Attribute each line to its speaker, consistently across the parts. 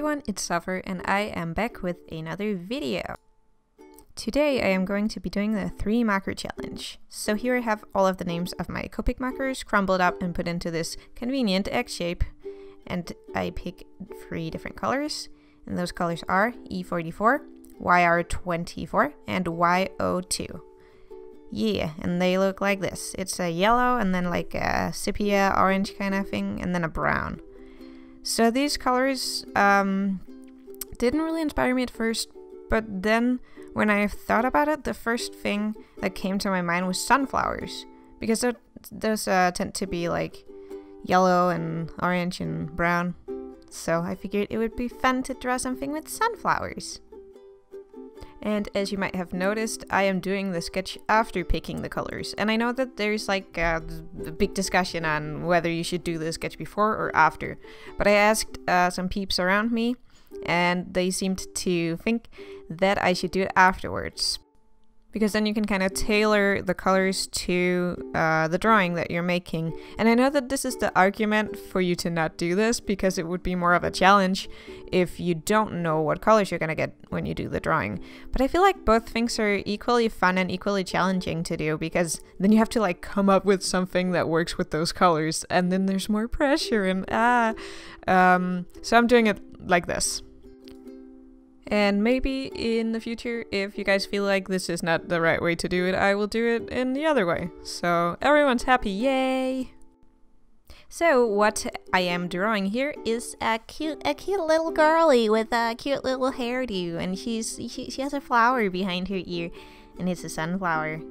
Speaker 1: everyone, it's Suffer and I am back with another video. Today I am going to be doing the 3 marker challenge. So here I have all of the names of my Copic markers crumbled up and put into this convenient X shape. And I pick 3 different colors. And those colors are E44, YR24 and YO2. Yeah, and they look like this. It's a yellow and then like a sepia orange kind of thing and then a brown. So these colors didn't really inspire me at first, but then when I thought about it, the first thing that came to my mind was sunflowers, because those tend to be like yellow and orange and brown. So I figured it would be fun to draw something with sunflowers. And as you might have noticed, I am doing the sketch after picking the colors. And I know that there's like a big discussion on whether you should do the sketch before or after. But I asked some peeps around me, and they seemed to think that I should do it afterwards. Because then you can kind of tailor the colors to the drawing that you're making. And I know that this is the argument for you to not do this, because it would be more of a challenge if you don't know what colors you're gonna get when you do the drawing. But I feel like both things are equally fun and equally challenging to do, because then you have to like come up with something that works with those colors, and then there's more pressure and so I'm doing it like this. And maybe in the future, if you guys feel like this is not the right way to do it, I will do it in the other way. So everyone's happy, yay! So what I am drawing here is a cute little girly with a cute little hairdo, and she has a flower behind her ear, and it's a sunflower.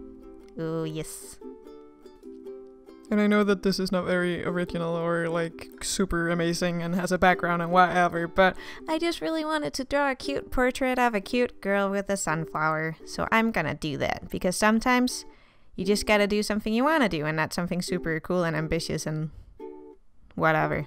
Speaker 1: Oh yes.
Speaker 2: And I know that this is not very original or like super amazing and has a background and whatever, but
Speaker 1: I just really wanted to draw a cute portrait of a cute girl with a sunflower. So I'm gonna do that, because sometimes you just gotta do something you wanna do and not something super cool and ambitious and whatever.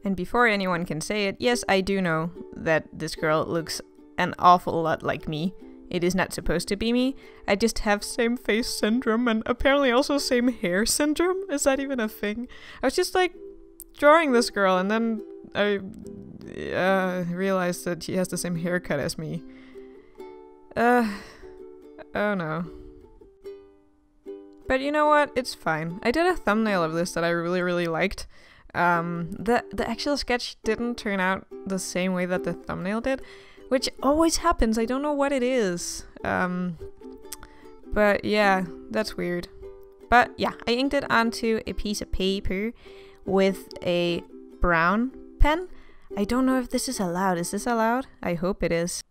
Speaker 1: And before anyone can say it, yes, I do know that this girl looks an awful lot like me. It is not supposed to be me. I just have same face syndrome and apparently also same hair syndrome. Is that even a thing? I was just like drawing this girl, and then I realized that she has the same haircut as me. Oh no. But you know what? It's fine. I did a thumbnail of this that I really liked. The actual sketch didn't turn out the same way that the thumbnail did, which always happens. I don't know what it is. But yeah, that's weird. But yeah, I inked it onto a piece of paper with a brown pen. I don't know if this is allowed. Is this allowed? I hope it is.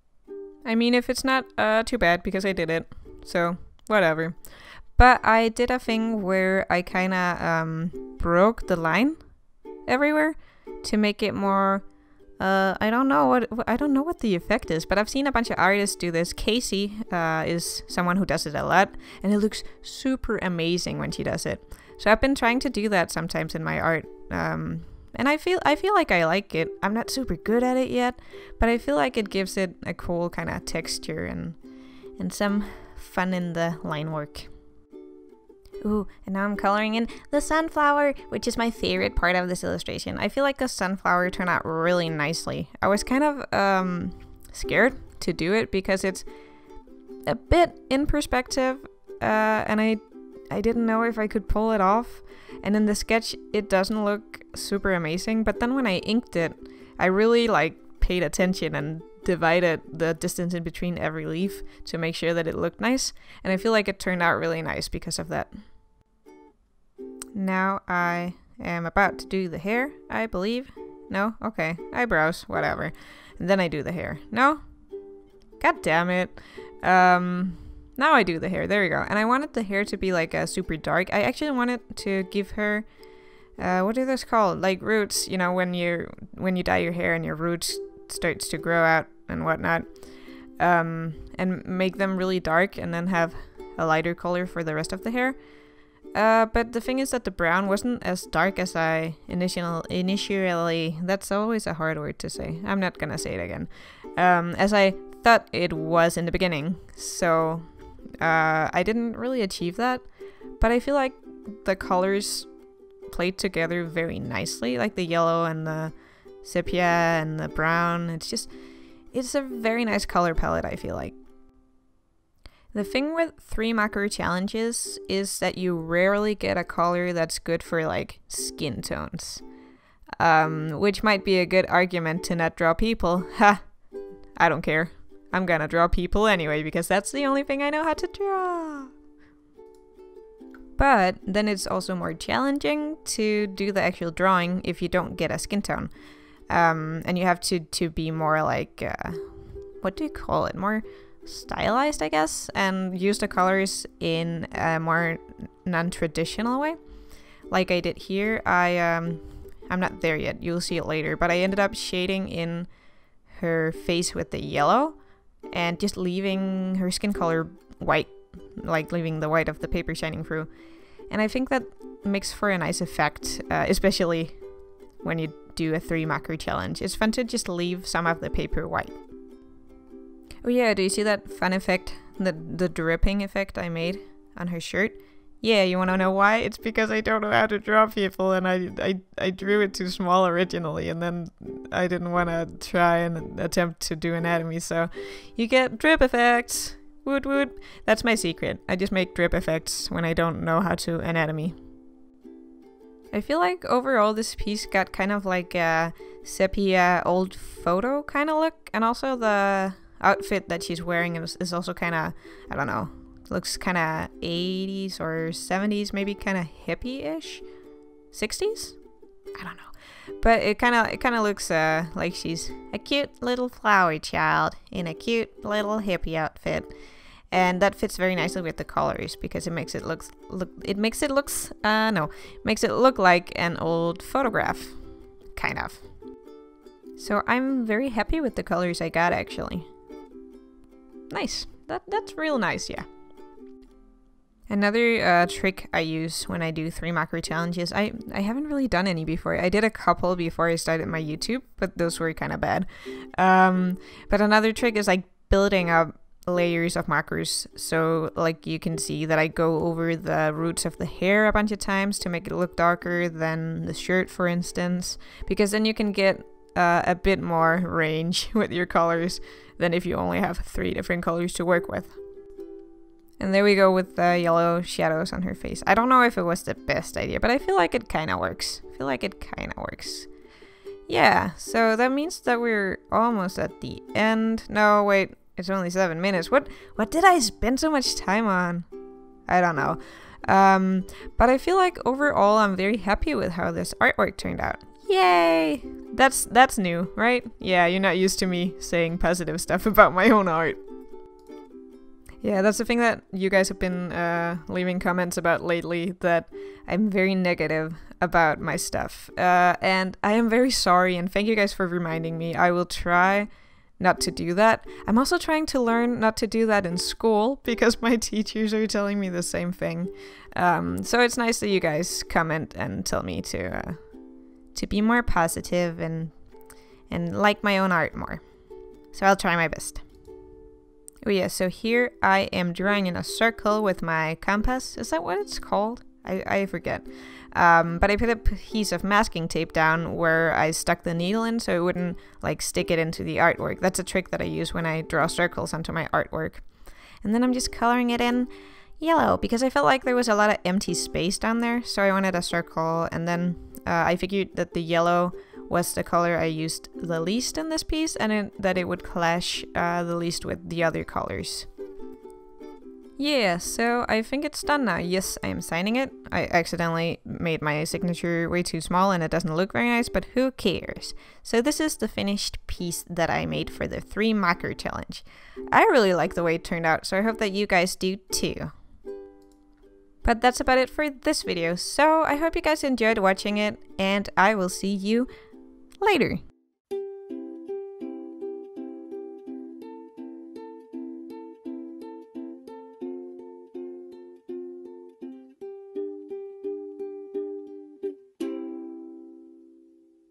Speaker 1: I mean, if it's not, too bad, because I did it. So, whatever. But I did a thing where I kinda broke the line everywhere to make it more I don't know what the effect is, but I've seen a bunch of artists do this. Casey is someone who does it a lot, and it looks super amazing when she does it. So I've been trying to do that sometimes in my art, and I feel like I like it. I'm not super good at it yet, but I feel like it gives it a cool kind of texture and some fun in the line work. Ooh, and now I'm coloring in the sunflower, which is my favorite part of this illustration. I feel like the sunflower turned out really nicely. I was kind of scared to do it because it's a bit in perspective, and I didn't know if I could pull it off. And in the sketch, it doesn't look super amazing, but then when I inked it, I really like paid attention and divided the distance in between every leaf to make sure that it looked nice, and I feel like it turned out really nice because of that. Now I am about to do the hair, I believe. No? Okay. Eyebrows, whatever. And then I do the hair. No? God damn it. Now I do the hair. There we go. And I wanted the hair to be like super dark. I actually wanted to give her what are those called? Like roots, you know, when you dye your hair and your roots starts to grow out and whatnot. And make them really dark and then have a lighter color for the rest of the hair. But the thing is that the brown wasn't as dark as I initially, that's always a hard word to say. I'm not gonna say it again. As I thought it was in the beginning. So, I didn't really achieve that. But I feel like the colors played together very nicely, like the yellow and the sepia and the brown. It's a very nice color palette, I feel like. The thing with 3 macro challenges is that you rarely get a color that's good for like skin tones. Which might be a good argument to not draw people. Ha! I don't care. I'm gonna draw people anyway because that's the only thing I know how to draw. But then it's also more challenging to do the actual drawing if you don't get a skin tone. And you have to be more like, what do you call it? More stylized, I guess, and use the colors in a more non-traditional way. Like I did here, I'm not there yet, you'll see it later, but I ended up shading in her face with the yellow and just leaving her skin color white, like leaving the white of the paper shining through. And I think that makes for a nice effect, especially when you do a 3 macro challenge. It's fun to just leave some of the paper white. Oh yeah, do you see that fun effect, the dripping effect I made on her shirt? Yeah, you want to know why? It's because I don't know how to draw people, and I drew it too small originally, and then I didn't want to try and attempt to do anatomy, so you get drip effects. Woot woot. That's my secret. I just make drip effects when I don't know how to anatomy. I feel like overall this piece got kind of like a sepia old photo kind of look, and also the outfit that she's wearing is also kind of, I don't know, looks kind of 80s or 70s, maybe kind of hippie-ish. 60s? I don't know. But it kind of looks like she's a cute little flower child in a cute little hippie outfit. And that fits very nicely with the colors because it makes it look like an old photograph, kind of. So I'm very happy with the colors I got, actually. Nice. That's real nice, yeah. Another trick I use when I do 3 macro challenges, I haven't really done any before. I did a couple before I started my YouTube, but those were kind of bad. But another trick is like building up layers of macros. So like you can see that I go over the roots of the hair a bunch of times to make it look darker than the shirt, for instance, because then you can get a bit more range with your colors than if you only have 3 different colors to work with. And there we go with the yellow shadows on her face. I don't know if it was the best idea, but I feel like it kind of works. Yeah, so that means that we're almost at the end. No, wait, it's only 7 minutes. What did I spend so much time on? I don't know. But I feel like overall I'm very happy with how this artwork turned out. Yay! That's new, right? Yeah, you're not used to me saying positive stuff about my own art. Yeah, that's the thing that you guys have been leaving comments about lately, that I'm very negative about my stuff. And I am very sorry, and thank you guys for reminding me. I will try not to do that. I'm also trying to learn not to do that in school, because my teachers are telling me the same thing. So it's nice that you guys comment and tell me to be more positive and like my own art more. So I'll try my best. Oh yeah, so here I am drawing in a circle with my compass. Is that what it's called? I forget. But I put a piece of masking tape down where I stuck the needle in so it wouldn't like stick it into the artwork. That's a trick that I use when I draw circles onto my artwork. And then I'm just coloring it in yellow because I felt like there was a lot of empty space down there. So I wanted a circle, and then I figured that the yellow was the color I used the least in this piece, and that it would clash the least with the other colors. Yeah, so I think it's done now. Yes, I am signing it. I accidentally made my signature way too small and it doesn't look very nice, but who cares? So this is the finished piece that I made for the 3 macro challenge. I really like the way it turned out, so I hope that you guys do too. But that's about it for this video, so I hope you guys enjoyed watching it, and I will see you later.